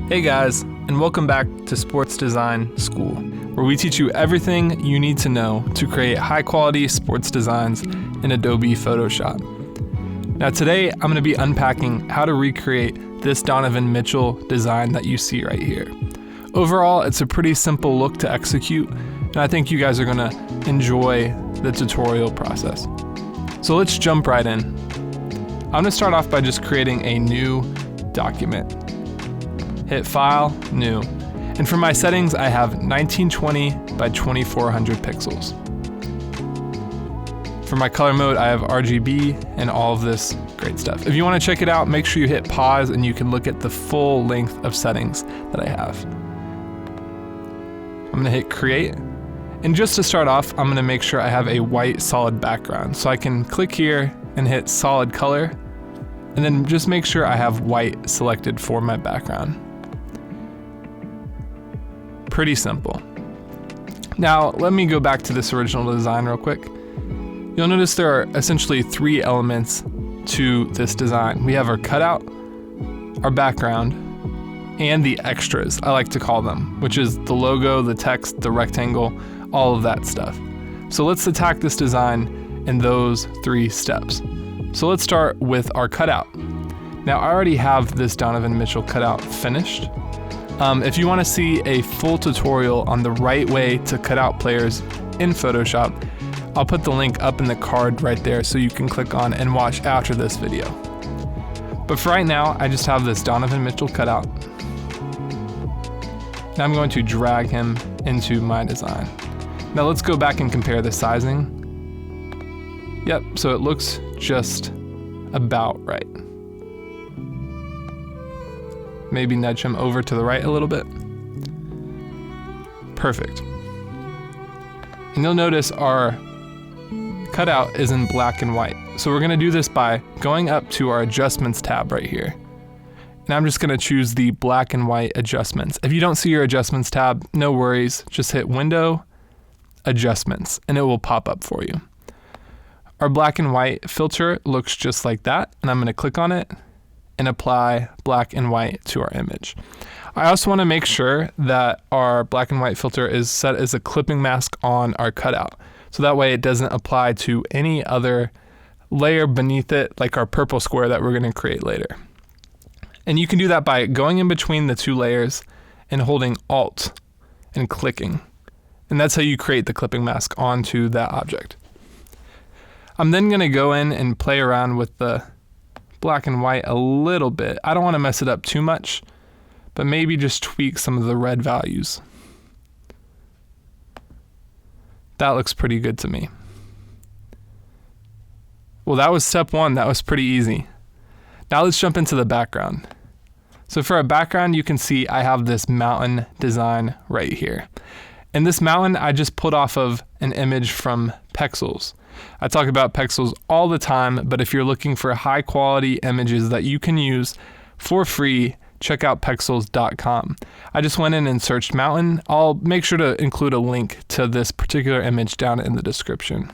Hey guys, and welcome back to Sports Design School, where we teach you everything you need to know to create high-quality sports designs in Adobe Photoshop. Now today, I'm going to be unpacking how to recreate this Donovan Mitchell design that you see right here. Overall, it's a pretty simple look to execute, and I think you guys are going to enjoy the tutorial process. So let's jump right in. I'm going to start off by just creating a new document. Hit File, New. And for my settings, I have 1920 by 2400 pixels. For my color mode, I have RGB and all of this great stuff. If you want to check it out, make sure you hit pause and you can look at the full length of settings that I have. I'm going to hit Create. And just to start off, I'm going to make sure I have a white solid background. So I can click here and hit Solid Color, and then just make sure I have white selected for my background. Pretty simple. Now, let me go back to this original design real quick. You'll notice there are essentially three elements to this design. We have our cutout, our background, and the extras, I like to call them, which is the logo, the text, the rectangle, all of that stuff. So let's attack this design in those three steps. So let's start with our cutout. Now, I already have this Donovan Mitchell cutout finished. If you want to see a full tutorial on the right way to cut out players in Photoshop, I'll put the link up in the card right there so you can click on and watch after this video. But for right now, I just have this Donovan Mitchell cutout. Now I'm going to drag him into my design. Now let's go back and compare the sizing. Yep, so it looks just about right. Maybe nudge him over to the right a little bit. Perfect. And you'll notice our cutout is in black and white. So we're gonna do this by going up to our adjustments tab right here. And I'm just gonna choose the black and white adjustments. If you don't see your adjustments tab, no worries, just hit Window, Adjustments, and it will pop up for you. Our black and white filter looks just like that, and I'm gonna click on it and apply black and white to our image. I also want to make sure that our black and white filter is set as a clipping mask on our cutout. So that way it doesn't apply to any other layer beneath it, like our purple square that we're going to create later. And you can do that by going in between the two layers and holding Alt and clicking. And that's how you create the clipping mask onto that object. I'm then going to go in and play around with the black and white a little bit. I don't want to mess it up too much, but maybe just tweak some of the red values. That looks pretty good to me. Well, that was step one. That was pretty easy. Now let's jump into the background. So for a background, you can see I have this mountain design right here. And this mountain I just put off of an image from Pexels. I talk about Pexels all the time, but if you're looking for high quality images that you can use for free, check out Pexels.com. I just went in and searched mountain. I'll make sure to include a link to this particular image down in the description.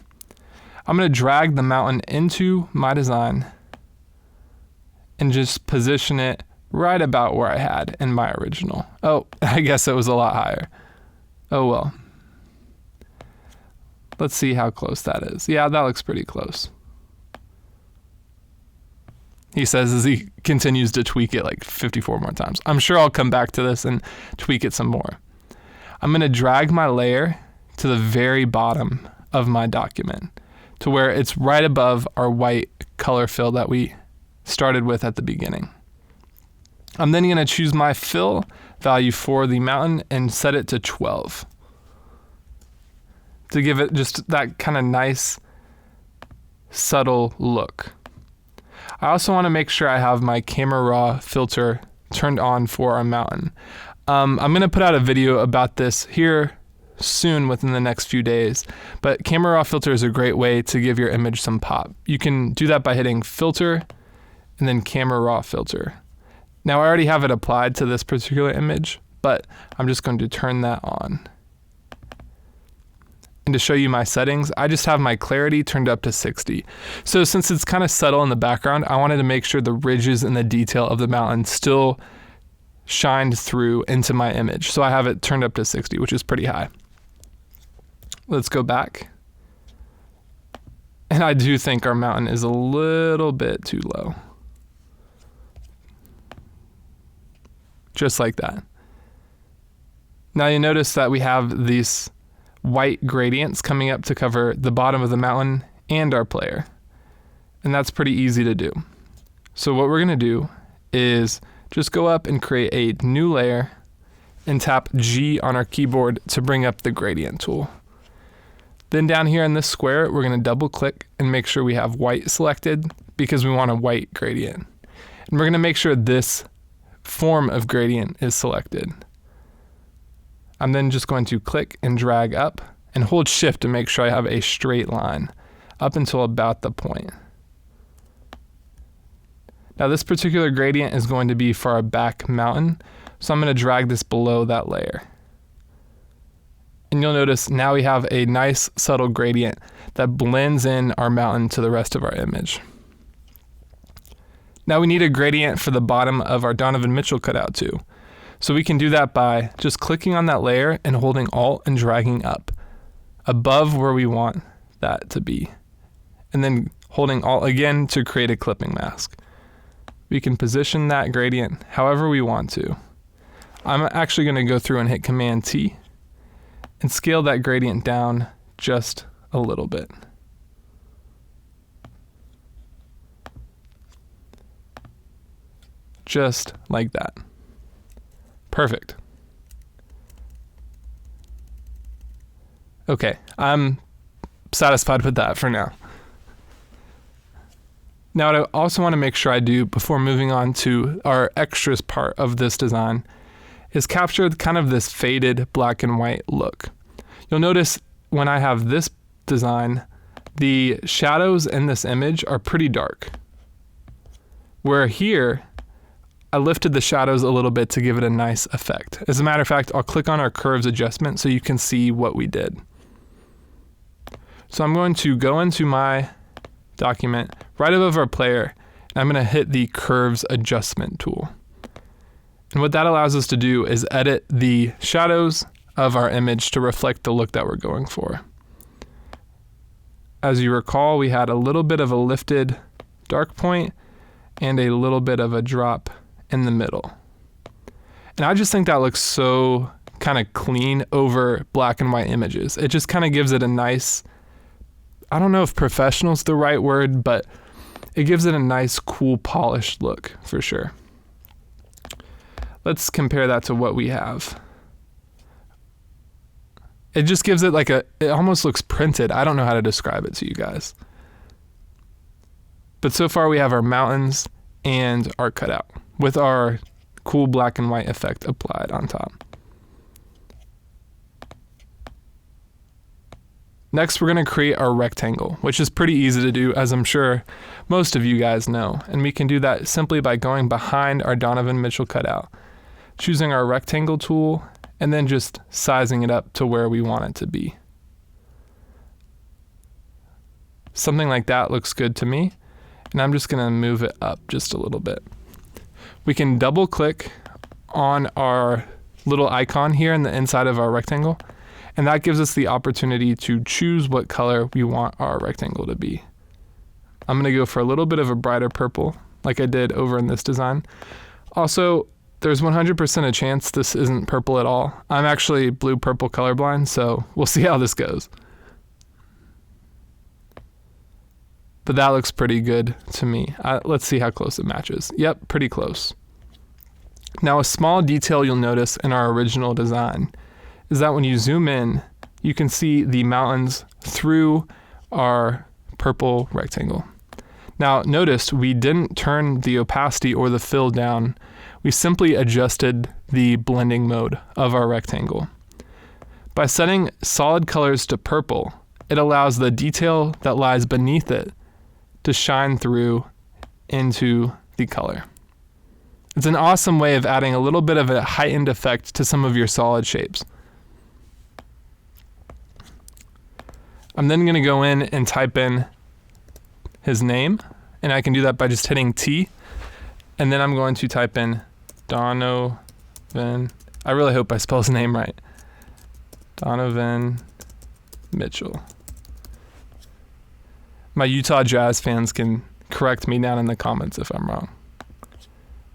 I'm going to drag the mountain into my design and just position it right about where I had in my original. Oh, I guess it was a lot higher. Oh well. Let's see how close that is. Yeah, that looks pretty close. He says as he continues to tweak it like 54 more times. I'm sure I'll come back to this and tweak it some more. I'm going to drag my layer to the very bottom of my document to where it's right above our white color fill that we started with at the beginning. I'm then going to choose my fill value for the mountain and set it to 12. To give it just that kind of nice, subtle look. I also want to make sure I have my camera raw filter turned on for our mountain. I'm going to put out a video about this here soon within the next few days, but camera raw filter is a great way to give your image some pop. You can do that by hitting Filter and then Camera Raw Filter. Now I already have it applied to this particular image, but I'm just going to turn that on. And to show you my settings, I just have my clarity turned up to 60. So since it's kind of subtle in the background, I wanted to make sure the ridges and the detail of the mountain still shined through into my image. So I have it turned up to 60, which is pretty high. Let's go back. And I do think our mountain is a little bit too low. Just like that. Now you notice that we have these white gradients coming up to cover the bottom of the mountain and our player. And that's pretty easy to do. So what we're gonna do is just go up and create a new layer and tap G on our keyboard to bring up the gradient tool. Then down here in this square, we're gonna double click and make sure we have white selected because we want a white gradient. And we're gonna make sure this form of gradient is selected. I'm then just going to click and drag up and hold shift to make sure I have a straight line up until about the point. Now this particular gradient is going to be for our back mountain, so I'm going to drag this below that layer. And you'll notice now we have a nice subtle gradient that blends in our mountain to the rest of our image. Now we need a gradient for the bottom of our Donovan Mitchell cutout too. So we can do that by just clicking on that layer and holding Alt and dragging up above where we want that to be. And then holding Alt again to create a clipping mask. We can position that gradient however we want to. I'm actually going to go through and hit Command T and scale that gradient down just a little bit. Just like that. Perfect. Okay, I'm satisfied with that for now. Now, what I also want to make sure I do before moving on to our extras part of this design is capture kind of this faded black and white look. You'll notice when I have this design, the shadows in this image are pretty dark. Where here, I lifted the shadows a little bit to give it a nice effect. As a matter of fact, I'll click on our curves adjustment so you can see what we did. So I'm going to go into my document right above our player, and I'm going to hit the curves adjustment tool. And what that allows us to do is edit the shadows of our image to reflect the look that we're going for. As you recall, we had a little bit of a lifted dark point and a little bit of a drop in the middle. And I just think that looks so kind of clean over black and white images. It just kind of gives it a nice, I don't know if professional is the right word, but it gives it a nice, cool, polished look for sure. Let's compare that to what we have. It just gives it like it almost looks printed. I don't know how to describe it to you guys. But so far we have our mountains and our cutout with our cool black and white effect applied on top. Next, we're going to create our rectangle, which is pretty easy to do, as I'm sure most of you guys know. And we can do that simply by going behind our Donovan Mitchell cutout, choosing our rectangle tool, and then just sizing it up to where we want it to be. Something like that looks good to me, and I'm just going to move it up just a little bit. We can double click on our little icon here in the inside of our rectangle, and that gives us the opportunity to choose what color we want our rectangle to be. I'm going to go for a little bit of a brighter purple, like I did over in this design. Also, there's 100% a chance this isn't purple at all. I'm actually blue-purple colorblind, so we'll see how this goes. But that looks pretty good to me. Let's see how close it matches. Yep, pretty close. Now, a small detail you'll notice in our original design is that when you zoom in, you can see the mountains through our purple rectangle. Now, notice we didn't turn the opacity or the fill down. We simply adjusted the blending mode of our rectangle. By setting solid colors to purple, it allows the detail that lies beneath it to shine through into the color. It's an awesome way of adding a little bit of a heightened effect to some of your solid shapes. I'm then going to go in and type in his name, and I can do that by just hitting T, and then I'm going to type in Donovan I really hope I spell his name right. Donovan Mitchell. My Utah Jazz fans can correct me down in the comments if I'm wrong.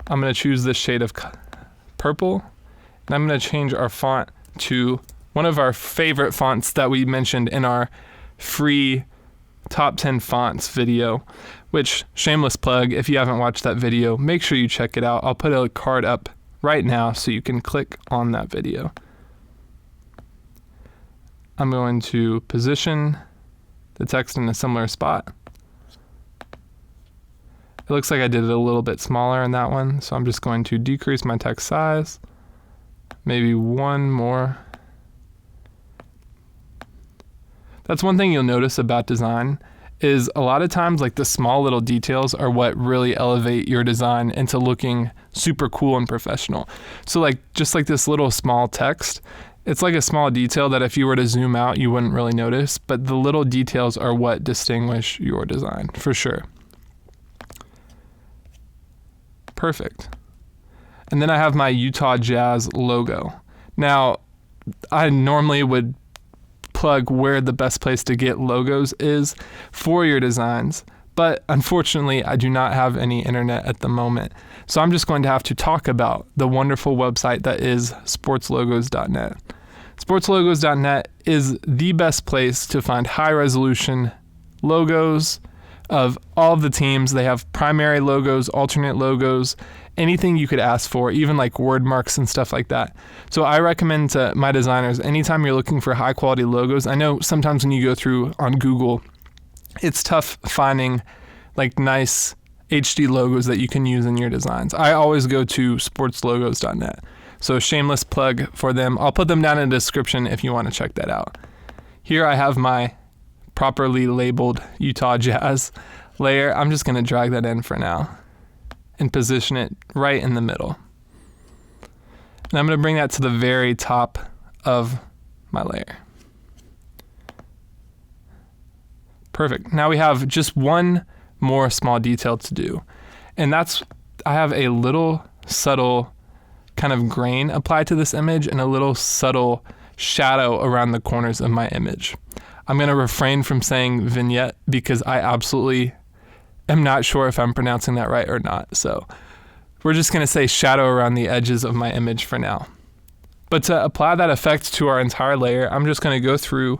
I'm going to choose this shade of purple, and I'm going to change our font to one of our favorite fonts that we mentioned in our free top 10 fonts video, which, shameless plug, if you haven't watched that video, make sure you check it out. I'll put a card up right now so you can click on that video. I'm going to position the text in a similar spot. It looks like I did it a little bit smaller in that one, so I'm just going to decrease my text size, maybe one more. That's one thing you'll notice about design is a lot of times like the small little details are what really elevate your design into looking super cool and professional. So like just like this little small text, it's like a small detail that if you were to zoom out, you wouldn't really notice, but the little details are what distinguish your design for sure. Perfect. And then I have my Utah Jazz logo. Now, I normally would plug where the best place to get logos is for your designs, but unfortunately, I do not have any internet at the moment. So I'm just going to have to talk about the wonderful website that is sportslogos.net. Sportslogos.net is the best place to find high-resolution logos of all of the teams. They have primary logos, alternate logos, anything you could ask for, even like word marks and stuff like that. So I recommend to my designers, anytime you're looking for high quality logos, I know sometimes when you go through on Google, it's tough finding like nice HD logos that you can use in your designs. I always go to sportslogos.net. So shameless plug for them. I'll put them down in the description if you want to check that out. Here I have my properly labeled Utah Jazz layer. I'm just going to drag that in for now and position it right in the middle. And I'm going to bring that to the very top of my layer. Perfect. Now we have just one more small detail to do. And that's, I have a little subtle kind of grain applied to this image and a little subtle shadow around the corners of my image. I'm going to refrain from saying vignette because I absolutely am not sure if I'm pronouncing that right or not. So we're just going to say shadow around the edges of my image for now. But to apply that effect to our entire layer, I'm just going to go through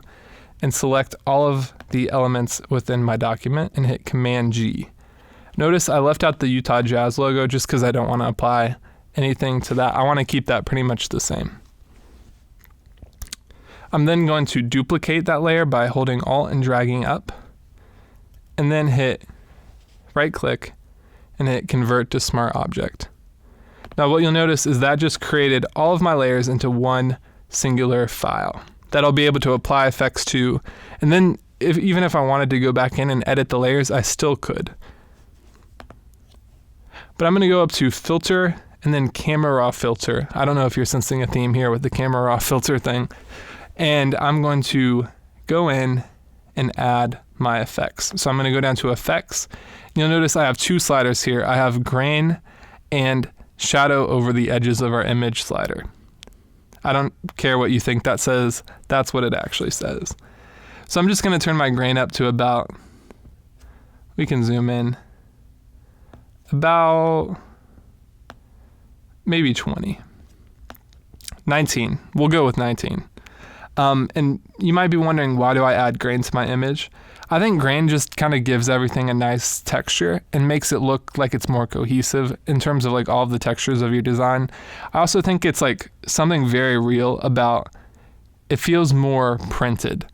and select all of the elements within my document and hit Command G. Notice I left out the Utah Jazz logo just because I don't want to apply anything to that. I want to keep that pretty much the same. I'm then going to duplicate that layer by holding Alt and dragging up, and then hit right click and hit Convert to Smart Object. Now what you'll notice is that just created all of my layers into one singular file that I'll be able to apply effects to, and then even if I wanted to go back in and edit the layers, I still could. But I'm going to go up to Filter and then Camera Raw Filter. I don't know if you're sensing a theme here with the Camera Raw Filter thing. And I'm going to go in and add my effects. So I'm going to go down to Effects. You'll notice I have two sliders here. I have Grain and Shadow over the edges of our image slider. I don't care what you think that says. That's what it actually says. So I'm just going to turn my grain up to about, we can zoom in, about maybe 20. 19. We'll go with 19. And you might be wondering, why do I add grain to my image? I think grain just kind of gives everything a nice texture and makes it look like it's more cohesive in terms of like all of the textures of your design. I also think it's like something very real about, it feels more printed.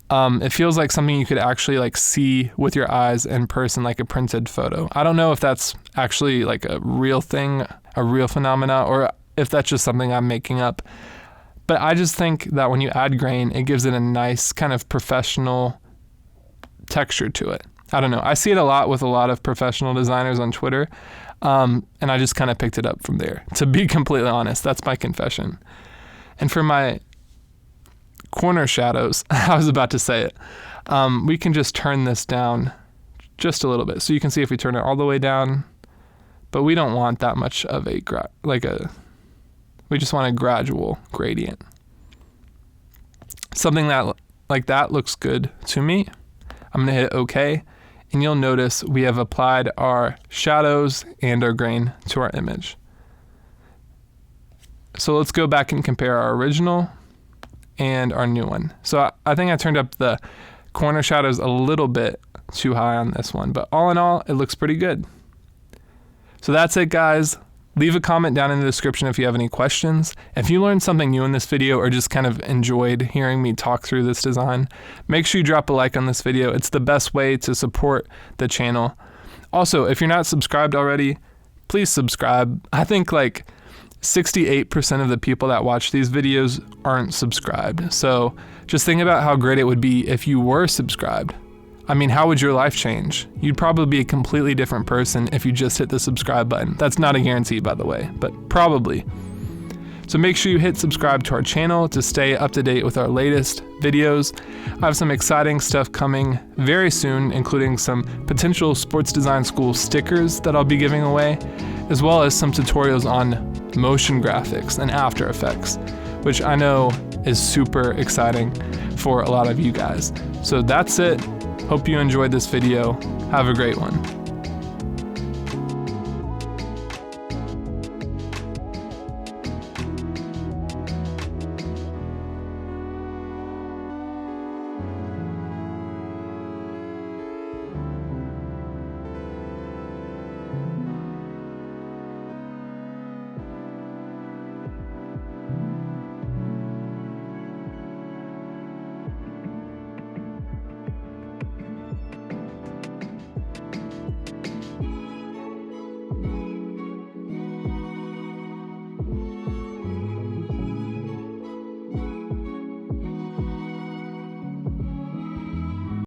It feels like something you could actually like see with your eyes in person, like a printed photo. I don't know if that's actually like a real thing, a real phenomena, or if that's just something I'm making up. But I just think that when you add grain, it gives it a nice kind of professional texture to it. I don't know. I see it a lot with a lot of professional designers on Twitter, and I just kind of picked it up from there. To be completely honest, that's my confession. And for my corner shadows, I was about to say it, we can just turn this down just a little bit. So you can see if we turn it all the way down, but we don't want that much of a We just want a gradual gradient. Something that like that looks good to me. I'm gonna hit OK, and you'll notice we have applied our shadows and our grain to our image. So let's go back and compare our original and our new one. So I think I turned up the corner shadows a little bit too high on this one, but all in all, it looks pretty good. So that's it, guys. Leave a comment down in the description if you have any questions. If you learned something new in this video or just kind of enjoyed hearing me talk through this design, make sure you drop a like on this video. It's the best way to support the channel. Also, if you're not subscribed already, please subscribe. I think like 68% of the people that watch these videos aren't subscribed. So just think about how great it would be if you were subscribed. I mean, how would your life change? You'd probably be a completely different person if you just hit the subscribe button. That's not a guarantee, by the way, but probably. So make sure you hit subscribe to our channel to stay up to date with our latest videos. I have some exciting stuff coming very soon, including some potential sports design school stickers that I'll be giving away, as well as some tutorials on motion graphics and After Effects, which I know is super exciting for a lot of you guys. So that's it. Hope you enjoyed this video. Have a great one.